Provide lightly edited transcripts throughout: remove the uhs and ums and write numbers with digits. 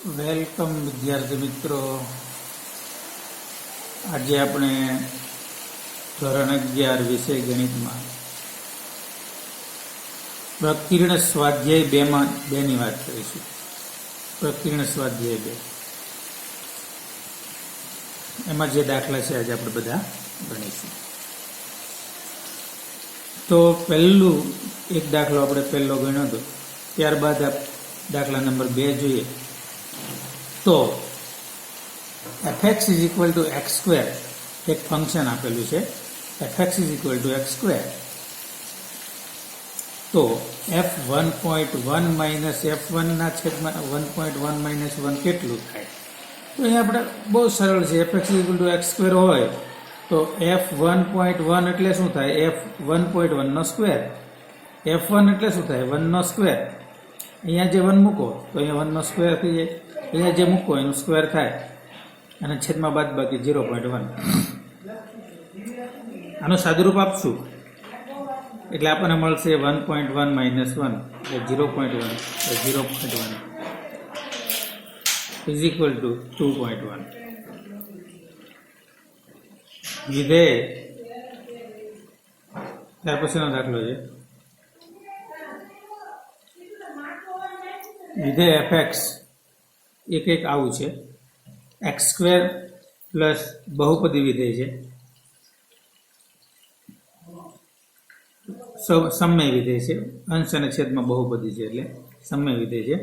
Welcome વિદ્યાર્થી મિત્રો. આજે આપણે ધોરણ 11 વિષય ગણિતમાં પ્રકીર્ણ સ્વાધ્યાય 2 ની વાત કરીશું. પ્રકીર્ણ સ્વાધ્યાય 2 એમાં જે દાખલા છે આજે આપણે બધા ગણીશું. તો પહેલું એક દાખલો આપણે પહેલો ગણ્યો હતો, ત્યારબાદ દાખલા નંબર 2 જોઈએ. તો fx is equal to x square એક ફંક્શન આપેલું છે. fx is equal to x square. તો f1.1 minus f1 ના છેદમાં 1.1 minus 1 કેટલું થાય? તો અહીંયા આપણે બહુ સરળ છે. fx is equal to x square હોય તો f1.1 એટલે શું થાય? f1.1 નો સ્ક્વેર. f1 એટલે શું થાય? 1 નો સ્ક્વેર. અહીંયા જે 1 મૂકો તો અહીંયા 1 નો સ્ક્વેર થઈ જાય. અહીંયા જે મૂકો એનું સ્ક્વેર થાય અને છેદમાં બાદ બાકી 0.1. આનું સાદુરૂપ આપશું એટલે આપણને મળશે 1.1 minus 1 એટલે 0.1 is equal to 2.1. વિધેય ત્યાર પછીનો દાખલો છે. વિધેય fx એક આવું છે. x સ્ક્વેર પ્લસ બહુપદી વિધેય છે, સમય વિધેય છે. અંશ અને છેદમાં બહુપદી છે એટલે સમય વિધેય છે.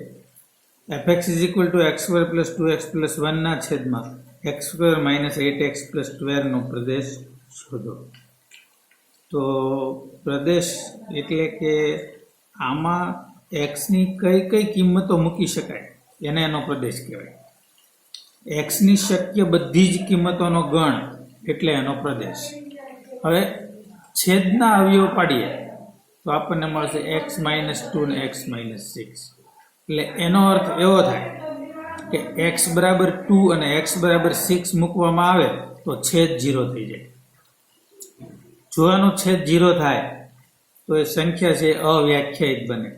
fx is equal to x square plus 2x plus 1 ના છેદમાં x square minus 8x plus 12 નો પ્રદેશ શોધો. તો પ્રદેશ એટલે કે આમાં x ની કઈ કિંમતો મૂકી શકાય એને એનો પ્રદેશ કહેવાય. x ની શક્ય બધી જ કિંમતોનો ગણ એટલે એનો પ્રદેશ. હવે છેદના અવયવ પાડીએ તો આપણને મળશે x minus 2 ને x minus 6. એટલે એનો અર્થ એવો થાય કે x બરાબર 2 અને x બરાબર 6 મૂકવામાં આવે તો છેદ 0 થઈ જાય. જો એનો છેદ 0 થાય તો એ સંખ્યા છે અવ્યાખ્યાયિત બને.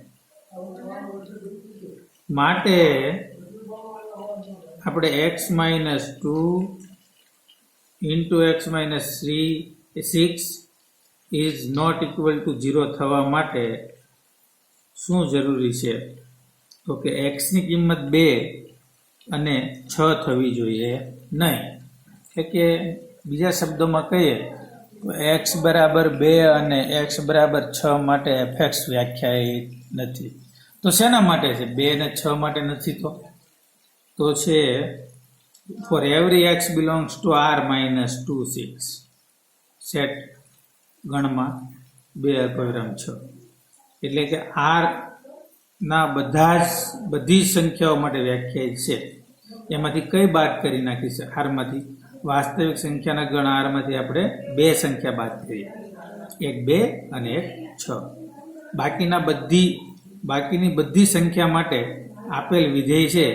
માટે આપણે x minus 2 into x minus 6 is not equal to 0 થવા માટે શું જરૂરી છે? તો કે x ની કિંમત 2 અને 6 થવી જોઈએ નહીં. એટલે કે બીજા શબ્દોમાં કહીએ તો x બરાબર 2 અને x બરાબર 6 માટે fx વ્યાખ્યાયિત નથી. તો શેના માટે છે? 2 અને 6 માટે નથી. તો છે for every x belongs to r minus 2 6 set ગણમાં 2 અલ્પવિરામ 6. એટલે કે r ના બધી સંખ્યાઓ માટે વ્યાખ્યાયિત છે. એમાંથી કઈ બાદ કરી નાખી છે? r માંથી વાસ્તવિક સંખ્યાના ગણ r માંથી આપણે 2 સંખ્યા બાદ કરીએ, એક 2 અને એક 6. બાકીની બધી સંખ્યા માટે આપેલ વિધેય છે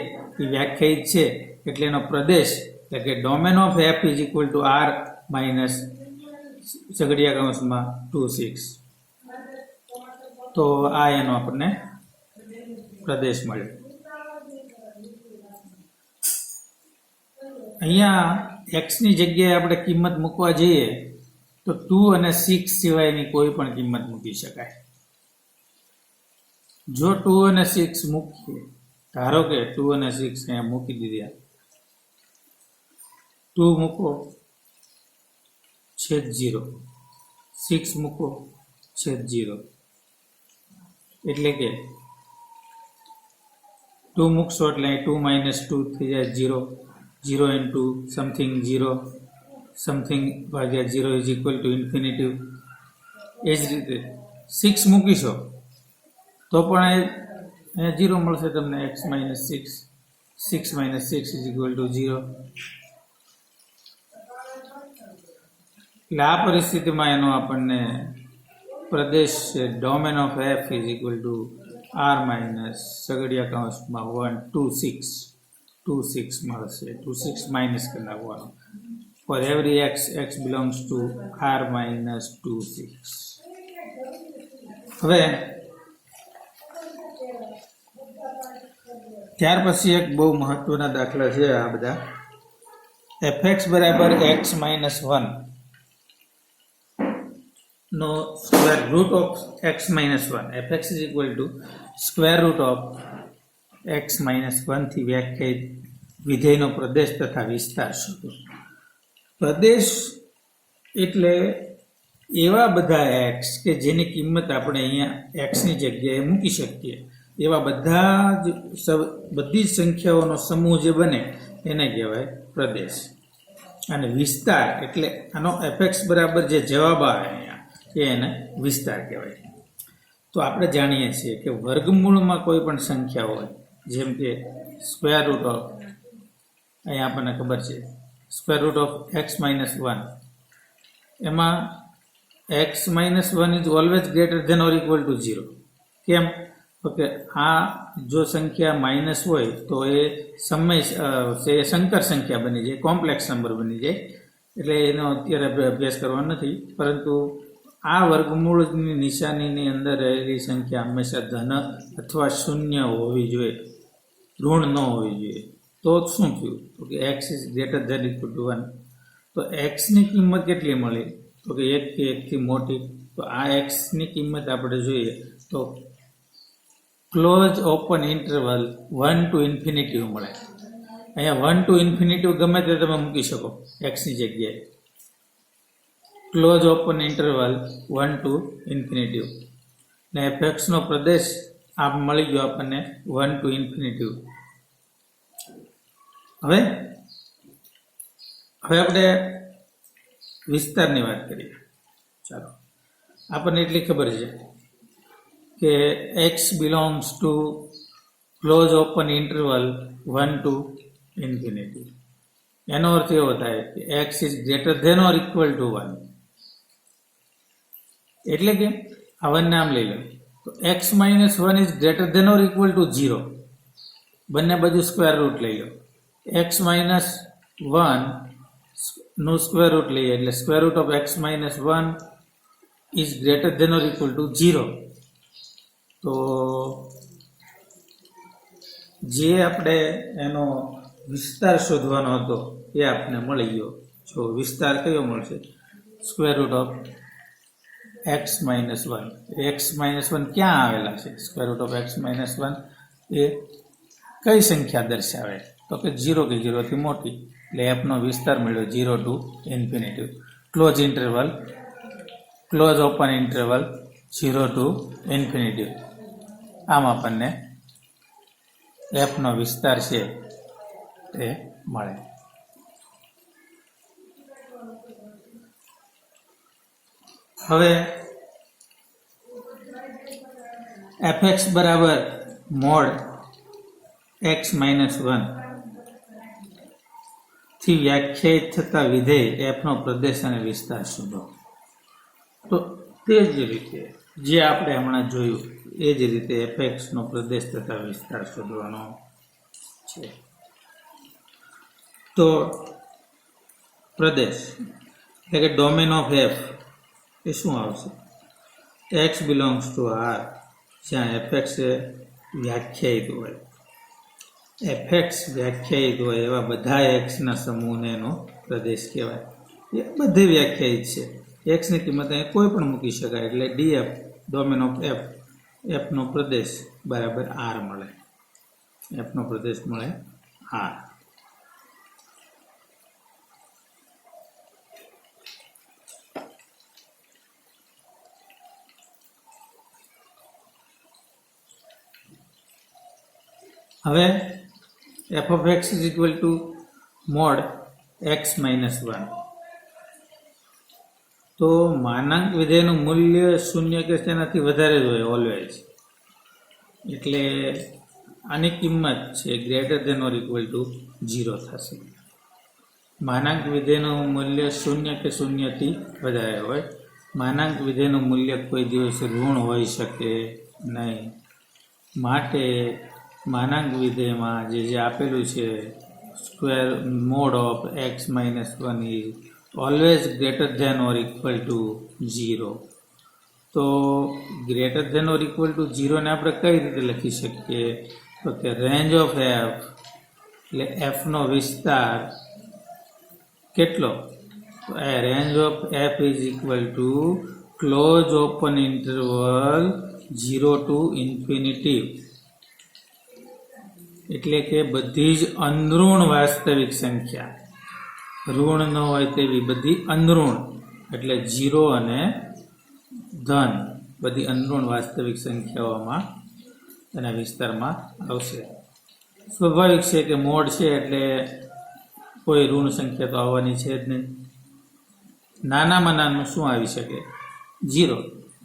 એ વ્યાખ્યાયિત છે. એટલે એનો પ્રદેશ એટલે કે domain of f is equal to r minus સગડિયા કૌંસમાં 2 6. તો આ એનો આપણને પ્રદેશ મળ્યો. અહીંયા x ની જગ્યાએ આપણે કિંમત મૂકવા જઈએ તો 2 અને 6 સિવાયની કોઈ પણ કિંમત મૂકી શકાય. જો 2 અને 6 મૂકીએ, ધારો કે 2 અને 6 અહીંયા મૂકી દીધા, 2 મૂકો છેદ 0, 6 મૂકો છેદ 0. એટલે કે 2 મૂકશો એટલે 2 minus 2 થઈ જાય 0. 0 into something 0 something ભાગ્યા 0 is equal to infinitive. એ જ રીતે 6 મૂકીશો તો પણ અહીંયા 0 મળશે તમને. x minus 6, 6 minus 6 is equal to 0. એટલે આ પરિસ્થિતિમાં એનો આપણને પ્રદેશ domain of f is equal to r minus સગડિયા કૌંસમાં 1 2 6 મળશે. 2 6 માઇનસ કરી નાખવાનો. For every x belongs to r minus 2 6. હવે ત્યાર પછી એક બહુ મહત્વના દાખલા છે આ બધા. fx બરાબર x માઇનસ 1 નો square root of x minus 1. fx is equal to square root of x minus 1 થી વ્યાખ્યાયિત વિધેયનો પ્રદેશ તથા વિસ્તાર શોધો. પ્રદેશ એટલે એવા બધા x કે જેની કિંમત આપણે અહીંયા x ની જગ્યાએ મૂકી શકીએ એવા બધી જ સંખ્યાઓનો સમૂહ જે બને એને કહેવાય પ્રદેશ. અને વિસ્તાર એટલે આનો fx બરાબર જે જવાબ આવે અહીંયા એને વિસ્તાર કહેવાય. તો આપણે જાણીએ છીએ કે વર્ગમૂળમાં કોઈ પણ સંખ્યા હોય, જેમ કે સ્ક્વેર રૂટ ઓફ, અહીંયા આપણને ખબર છે square root of x minus 1, એમાં x minus 1 is always greater than or equal to 0. કેમ? તો કે આ જો સંખ્યા માઇનસ હોય તો એ સંકર સંખ્યા બની જાય, કોમ્પ્લેક્સ નંબર બની જાય. એટલે એનો અત્યારે અભ્યાસ કરવાનો નથી, પરંતુ આ વર્ગમૂળની નિશાનીની અંદર રહેલી સંખ્યા હંમેશા ધન અથવા શૂન્ય હોવી જોઈએ, ઋણ ન હોવી જોઈએ. તો શું થયું? તો કે x is greater than equal to 1. તો x ની કિંમત કેટલી મળી? તો કે 1 કે 1 થી મોટી. તો આ x ની કિંમત આપણે જોઈએ તો close open interval 1 to infinity મળે. અહીંયા 1 ટુ ઇન્ફિનિટી ગમે તે તમે મૂકી શકો x ની જગ્યાએ. Close open interval 1 to infinity ને fx નો પ્રદેશ આપ મળી ગયો આપણને 1 ટુ ઇન્ફિનિટી. હવે આપણે વિસ્તારની વાત કરીએ. ચાલો, આપણને એટલી ખબર છે કે x belongs to close open interval 1 to infinity. એનો અર્થ એવો થાય કે x is greater than or equal to 1. એટલે કે આ 1 નામ લઈ લો તો x minus 1 is greater than or equal to 0. બંને બાજુ સ્ક્વેર રૂટ લઈ લો. x માઇનસ 1 નું સ્ક્વેર રૂટ લઈએ એટલે square root of x minus 1 is greater than or equal to 0. તો જે આપણે એનો વિસ્તાર શોધવાનો હતો એ આપણે મળી ગયો. જો વિસ્તાર કયો મળશે? Square root of x minus 1. x minus 1 ક્યાં આવેલા છે? Square root of x minus 1 એ કઈ સંખ્યા દર્શાવે? તો કે 0 કે 0 થી મોટી. એટલે એફનો વિસ્તાર મળ્યો 0 to infinity. Close open interval 0 to infinity. આમ આપણને એફનો વિસ્તાર છે એ મળે. હવે fx બરાબર મોડ x માઇનસ 1 થી વ્યાખ્યાયિત થતા વિધેય f નો પ્રદેશ અને વિસ્તાર શોધો. તો તે જ રીતે જે આપણે હમણાં જોયું એ જ રીતે fx નો પ્રદેશ તથા વિસ્તાર શોધવાનો છે. તો પ્રદેશ એટલે કે ડોમેન ઓફ f એ શું આવશે? x બિલોંગ્સ ટુ r, જ્યાં fx એ વ્યાખ્યાયિત હોય. fx વ્યાખ્યાયિત હોય એવા બધા x ના સમૂહને એનો પ્રદેશ કહેવાય. એ બધે વ્યાખ્યાયિત છે. x ની કિંમત અહીં કોઈ પણ મૂકી શકાય. એટલે df ડોમેન ઓફ f નો પ્રદેશ બરાબર r મળે. f નો પ્રદેશ મળે r. હવે f of x is equal to mod x minus 1. તો માનાંક વિધેયનું મૂલ્ય શૂન્ય કે તેનાથી વધારે જ હોય ઓલવેઝ. એટલે આની કિંમત છે greater than or equal to 0 થશે. માનાંક વિધેયનું મૂલ્ય શૂન્ય કે શૂન્યથી વધારે હોય. માનાંક વિધેયનું મૂલ્ય કોઈ દિવસ ઋણ હોઈ શકે નહીં. માટે માનાંક વિધેયમાં જે આપેલું છે square mod of x minus 1 is always greater than or equal to 0. તો greater than or equal to 0 ને આપણે કઈ રીતે લખી શકીએ? તો તો કે રેન્જ ઓફ એફ એટલે એફનો વિસ્તાર કેટલો? તો એ range of F is equal to close open interval 0 to infinity, એટલે કે બધી જ અંદરૂણ વાસ્તવિક સંખ્યા, ઋણ ન હોય તેવી બધી અંદરૂણ એટલે 0 અને ધન બધી અંદરૂણ વાસ્તવિક સંખ્યાઓમાં એના વિસ્તારમાં આવશે. સ્વાભાવિક છે કે મોડ છે એટલે કોઈ ઋણ સંખ્યા તો આવવાની છે જ નહીં. નાનામાં નાનું શું આવી શકે? 0.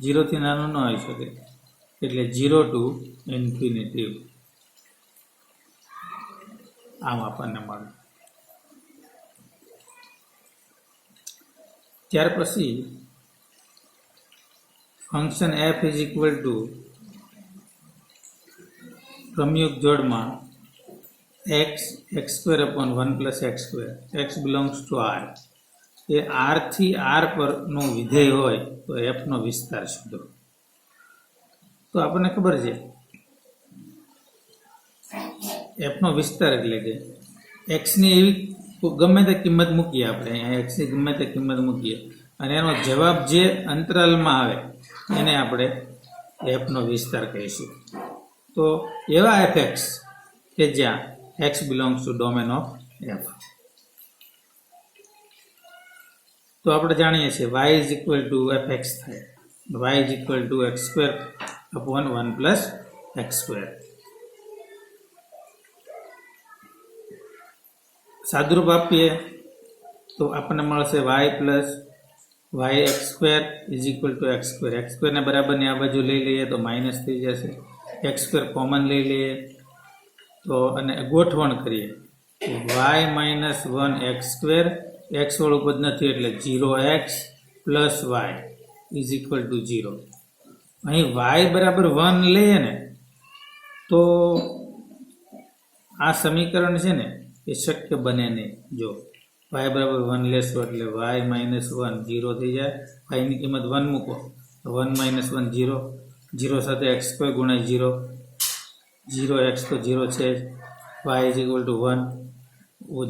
0 થી નાનું ન આવી શકે, એટલે 0 to ઇન્ફિનિટી આમ આપણને મળે. ત્યાર પછી function F is equal to પ્રમયુક્ત જોડમાં X square upon 1 plus X square, X belongs to R, એ આર થી આર પરનું વિધેય હોય તો એફનો વિસ્તાર શોધો. તો આપણને ખબર છે એફનો વિસ્તાર એટલે કે એક્સની એવી ગમે તે કિંમત મૂકીએ આપણે, અહીંયા એક્સની ગમે તે કિંમત મૂકીએ અને એનો જવાબ જે અંતરાલમાં આવે એને આપણે એફનો વિસ્તાર કહીશું. તો એવા એફ એક્સ કે જ્યાં X belongs to domain of F. તો આપણે જાણીએ છીએ Y is equal to F X થાય, Y is equal to X square upon 1 plus X square. સાદુરૂપ આપીએ તો આપણને મળશે Y plus Y X square is equal to X square. X સ્ક્વેરને બરાબરની આ બાજુ લઈ લઈએ તો માઇનસ થઈ જશે, એક્સ સ્ક્વેર કોમન લઈ લઈએ તો અને ગોઠવણ કરીએ y minus 1 x square, x વાળું પદ નથી એટલે 0x plus y is equal to 0. અહીં વાય બરાબર 1 લઈએ ને તો આ સમીકરણ છે ને એ શક્ય બને નહીં. જો વાય બરાબર 1 લેશો એટલે વાય માઇનસ 1 0 થઈ જાય, વાયની કિંમત 1 મૂકો તો 1 માઇનસ 1 0, 0 સાથે એક્સ સ્ક્વેર ગુણાય 0, 0x તો 0 છે જ, y is equal to 1,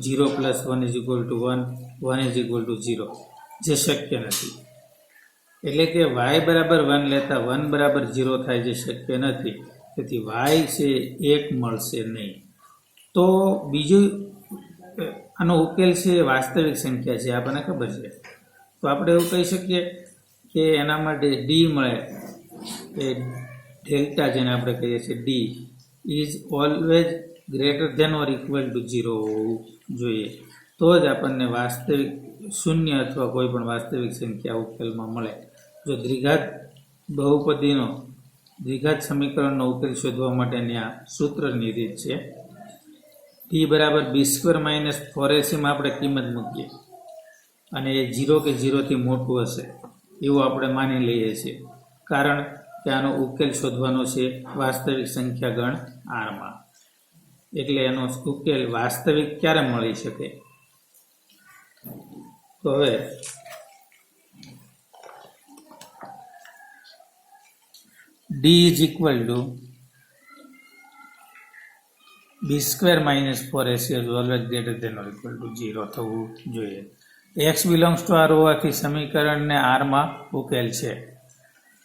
0 plus 1 is equal to 1, 1 is equal to 0, જે શક્ય નથી. એટલે કે વાય બરાબર 1 લેતા 1 બરાબર 0 થાય, જે શક્ય નથી. તેથી વાય છે 1 મળશે નહીં. તો બીજું આનો ઉકેલ છે વાસ્તવિક સંખ્યા છે, આપણને ખબર છે. તો આપણે એવું કહી શકીએ કે એના માટે ડી મળે એ ડેલ્ટા જેને આપણે કહીએ છીએ d is always greater than or equal to 0 હોવું જોઈએ. તો જ આપણને વાસ્તવિક શૂન્ય અથવા કોઈ પણ વાસ્તવિક સંખ્યા ઉકેલમાં મળે. જો દ્વિઘાત બહુપદીનો દ્વિઘાત સમીકરણનો ઉકેલ શોધવા માટેની આ સૂત્રની રીત છે. ટી બરાબર બી સ્ક્વેર માઇનસ 4ac માં આપણે કિંમત મૂકીએ અને એ 0 કે 0 થી મોટું હશે એવું આપણે માની લઈએ છીએ, કારણ કે આનો ઉકેલ શોધવાનો છે વાસ્તવિક સંખ્યા ગણ આરમાં. એટલે એનો ઉકેલ વાસ્તવિક ક્યારે મળી શકે? તો હવે d is equal to b square minus 4ac is always greater than or equal to 0 થવું જોઈએ. એક્સ બિલોંગ્સ ટુ આર હોવાથી સમીકરણને આરમાં ઉકેલ છે.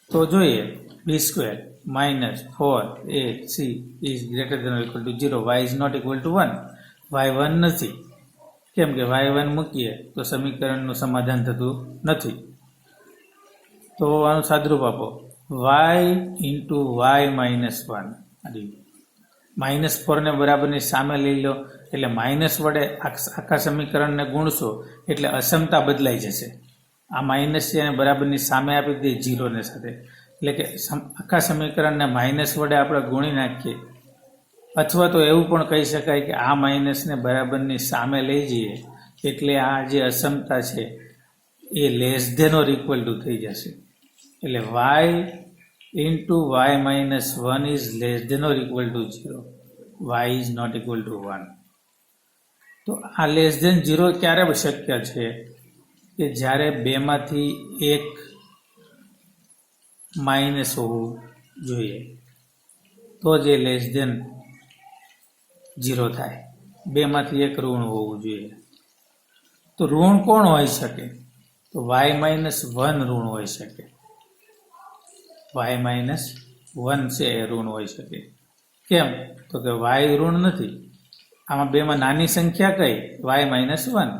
તો જોઈએ B square minus 4ac is greater than or equal to 0, Y is not equal to 1, Y 1 નથી. કેમ કે વાય 1 મૂકીએ તો સમીકરણનું સમાધાન થતું નથી. તો આનું સાદરૂપ આપો વાય ઇન્ટુ વાય માઇનસ 1, -4 ને બરાબરની સામે લઈ લો એટલે માઇનસ વડે આખા સમીકરણને ગુણશો એટલે અસમતા બદલાઈ જશે. આ માઇનસ છે અને બરાબરની સામે આપી દઈએ 0 ને સાથે, એટલે કે આખા સમીકરણને માઇનસ વડે આપણે ગુણી નાખીએ. અથવા તો એવું પણ કહી શકાય કે આ માઇનસને બરાબરની સામે લઈ જઈએ એટલે આ જે અસમતા છે એ less than or equal to થઈ જશે. એટલે Y into Y minus 1 is less than or equal to 0, Y is not equal to 1. તો આ લેસ ધેન 0 ક્યારે શક્ય છે? કે જ્યારે બેમાંથી એક માઇનસ હોવું જોઈએ, તો જ એ લેસ ધેન 0 થાય. બેમાંથી એક ઋણ હોવું જોઈએ. તો ઋણ કોણ હોઈ શકે? તો y-1 ઋણ હોઈ શકે. y-1 છે એ ઋણ હોઈ શકે. કેમ? તો કે y ઋણ નથી. આમાં બેમાં નાની સંખ્યા કઈ? y-1.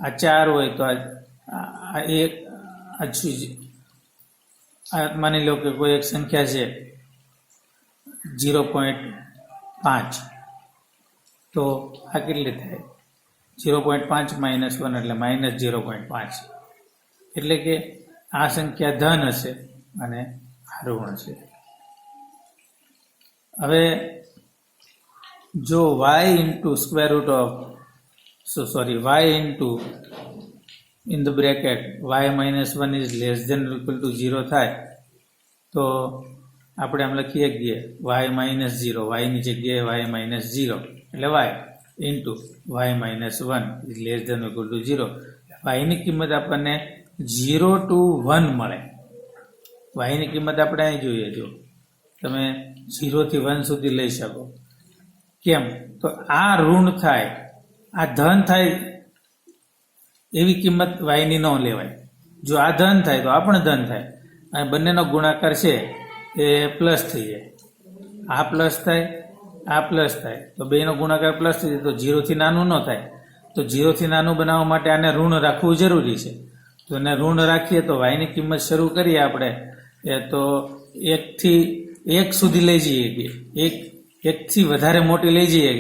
આ 4 હોય તો આ એક માની લો કે કોઈ એક સંખ્યા છે 0.5, તો આ કેટલી થાય? 0.5 -1 એટલે -0.5. એટલે કે આ સંખ્યા ધન હશે અને આ ઋણ છે. હવે જો y into square root of y into in the bracket y-1 is less than or equal to 0 થાય તો આપણે આમ લખીએ કે y-0, y ની જગ્યાએ y-0 એટલે y into y-1 is less than or equal to 0. y ની કિંમત આપણને 0 to 1 મળે. y ની કિંમત આપણે અહીં જોઈએ, જો તમે 0 થી 1 સુધી લઈ શકો. કેમ? તો આ ઋણ થાય, આ ધન થાય એવી કિંમત y ની ન લેવાય. જો આ ધન થાય તો આ પણ ધન થાય, અને બંનેનો ગુણાકાર છે એ પ્લસ થઈ જાય. આ પ્લસ થાય, આ પ્લસ થાય, તો બેનો ગુણાકાર પ્લસ થઈ જાય, તો 0 થી નાનું ન થાય. તો 0 થી નાનું બનાવવા માટે આને ઋણ રાખવું જરૂરી છે. તો એને ઋણ રાખીએ તો y ની કિંમત શરૂ કરીએ આપણે એ તો 1 થી 1 સુધી લઈ જઈએ કે 1 થી વધારે મોટી લઈ જઈએ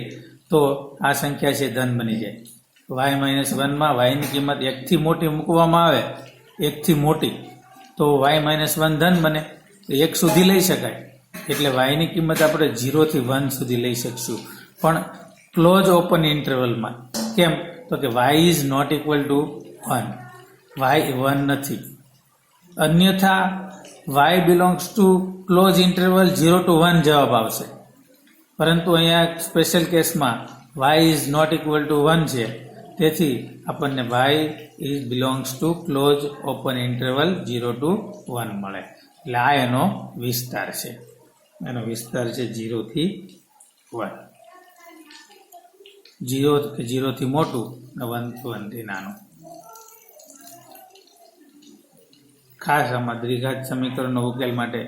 તો આ સંખ્યા છે ધન બની જાય. y-1 માં y ની કિંમત 1 થી મોટી મૂકવામાં આવે, 1 થી મોટી, તો y-1 ધન બને. 1 સુધી લઈ શકાય, એટલે y ની કિંમત આપણે 0 થી 1 સુધી લઈ શકશું, પણ ક્લોઝ ઓપન ઇન્ટરવલમાં. કેમ? તો કે y is not equal to 1, y 1 નથી. અન્યથા y belongs to close interval 0 to 1 જવાબ આવશે. પરંતુ અહીંયા સ્પેશિયલ કેસમાં y is not equal to 1 છે, તેથી આપણને y is belongs to close open interval 0 to 1 મળે. એટલે આ એનો વિસ્તાર છે. એનો વિસ્તાર છે 0 થી 1. 0 થી મોટું અને 1 થી નાનું. ખાસ આમાં દ્વિઘાત સમીકરણનો ઉકેલ માટે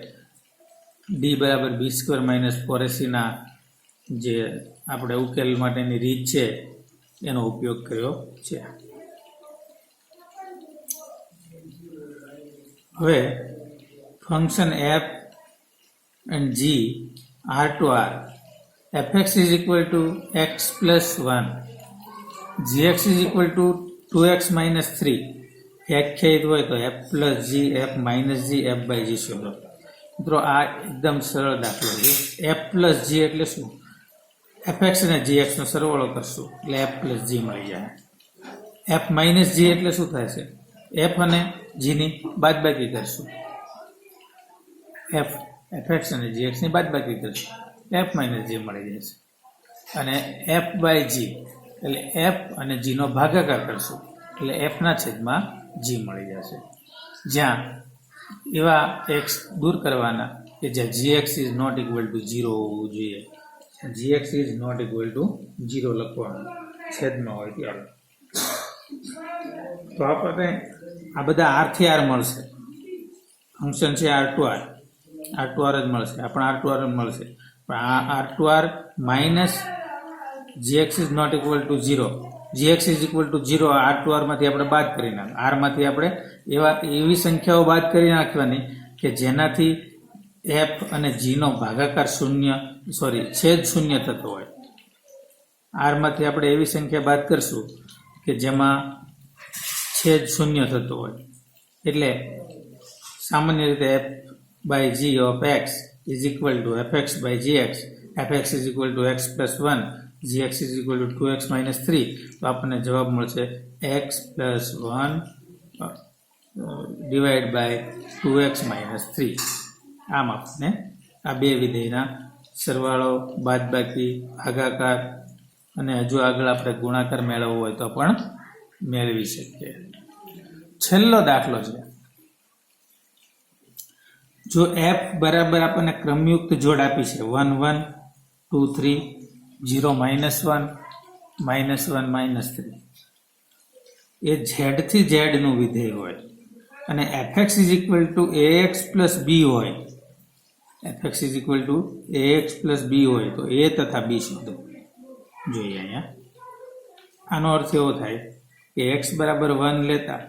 d બરાબર b² - 4ac ના જે આપણે ઉકેલ માટેની રીત છે એનો ઉપયોગ કર્યો છે. હવે function f and g r to r, fx is equal to x plus 1, gx is equal to 2x minus 3 વ્યાખ્યાયિત હોય તો f plus g, f minus g, f by g શોધો. મિત્રો આ એકદમ સરળ દાખલો છે. f plus g એટલે શું? fx અને gx નો સરવાળો કરશું એટલે f plus g મળી જાય. f minus g એટલે શું થાય છે? f અને g ની બાદબાકી કરશું. fx અને gx ની બાદબાકી કરશું, f minus g મળી જશે. અને f by g એટલે f અને g નો ભાગાકાર કરશું એટલે f ના છેદમાં g મળી જશે. જ્યાં એવા x દૂર કરવાના કે જ્યાં gx is not equal to 0 હોવું જોઈએ. gx is not equal to 0 લખવાનું છેદમાં હોય ત્યારે. તો આપણે આ બધા r થી r મળશે. ફંક્શન છે r to r, r to r જ મળશે. આપણે r to r જ મળશે, પણ આ r to r minus gx is not equal to 0, gx is equal to 0 r to r માંથી આપણે બાદ કરી નાખ. r માંથી આપણે એવી સંખ્યાઓ બાદ કરી નાખવાની કે જેનાથી f અને g નો ભાગાકાર છેદ શૂન્ય થતો હોય. r માંથી આપણે એવી સંખ્યા બાદ કરશું કે જેમાં છેદ શૂન્ય થતો હોય. એટલે સામાન્ય રીતે f by g of x is equal to fx by gx, fx is equal to x plus 1, gx is equal to 2x minus 3. તો આપણને જવાબ મળશે x plus 1 divided by 2x minus 3. આમ આપણને આ બે વિધેયના સરવાળો, બાદબાકી, ભાગાકાર અને હજુ આગળ આપણે ગુણાકાર મેળવવો હોય તો પણ મેળવી શકીએ. છેલ્લો દાખલો છે. જો f બરાબર આપણને ક્રમયુક્ત જોડ આપી છે 1 1 2 3 0 -1 -1 -3 એ z થી z નું વિધેય હોય અને fx is equal two ax plus b હોય, fx is equal two ax plus b હોય તો a તથા b શોધો. જોઈએ અહીંયા આનો અર્થ એવો થાય કે x બરાબર 1 લેતા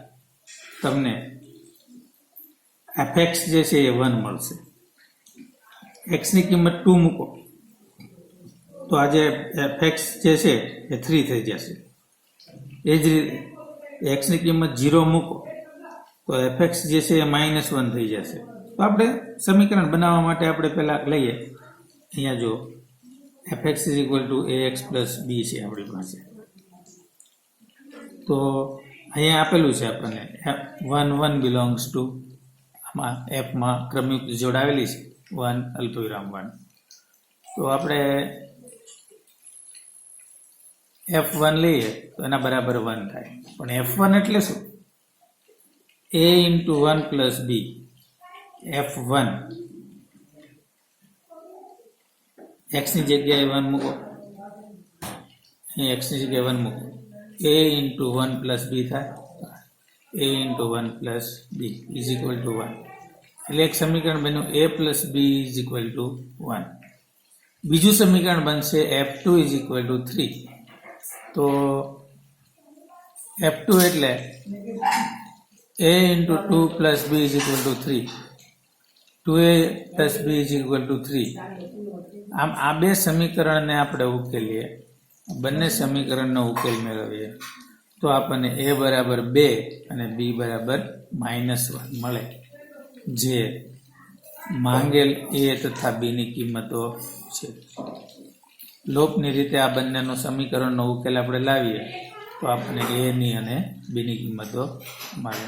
તમને fx જે છે એ 1 મળશે. x ની કિંમત 2 મૂકો તો આજે fx જે છે એ 3 થઈ જશે. એ જ રીતે x ની કિંમત 0 મૂકો તો fx જે છે એ -1 થઈ જશે. તો આપણે સમીકરણ બનાવવા માટે આપણે પહેલા લઈએ અહીંયા જો fx is equal two ax plus b છે આપણી પાસે. તો અહીંયા આપેલું છે આપણને 1 1 બિલોંગ્સ ટુ આમાં એફમાં ક્રમયુક્ત જોડાવેલી છે 1 અલ્પવિરામ 1. તો આપણે f1 લઈએ તો એના બરાબર 1 થાય. પણ f1 એટલે શું? a into 1 plus b. f1 x ની જગ્યાએ 1 મૂકો, અહીં x ની જગ્યાએ 1 મૂકો, a ઇન્ટુ 1 પ્લસ b થાય. a into 1 plus b is equal to 1. એટલે એક સમીકરણ બન્યું a plus b is equal to 1. બીજું સમીકરણ બનશે f2 ઇઝ ઇક્વલ ટુ 3. તો f2 એટલે a into 2 plus b is equal two 3. 2a plus b is equal two 3. આમ આ બે સમીકરણને આપણે ઉકેલીએ, બંને સમીકરણનો ઉકેલ મેળવીએ તો આપણને a બરાબર 2 અને b બરાબર -1 મળે, જે માંગેલ a તથા b ની કિંમતો છે. લોપની રીતે આ બંનેનો સમીકરણનો ઉકેલ આપણે લાવીએ તો આપણને a ની અને b ની કિંમતો મળે.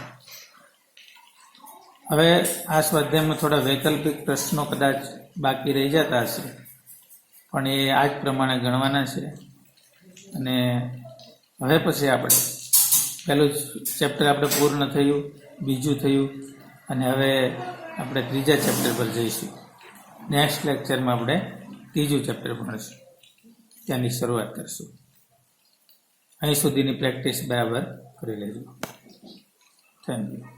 હવે આ સ્વાધ્યાયમાં થોડા વૈકલ્પિક પ્રશ્નો કદાચ બાકી રહી જતા હશે, પણ એ આ જ પ્રમાણે ગણવાના છે. અને હવે પછી આપણે પહેલું ચેપ્ટર આપણે પૂર્ણ થયું, બીજું થયું, અને હવે આપણે ત્રીજા ચેપ્ટર પર જઈશું. નેક્સ્ટ લેક્ચરમાં આપણે ત્રીજું ચેપ્ટર ભણીશું, ત્યાંની શરૂઆત કરીશું. અહીં સુધીની પ્રેક્ટિસ બરાબર કરી લેજો. Thank you.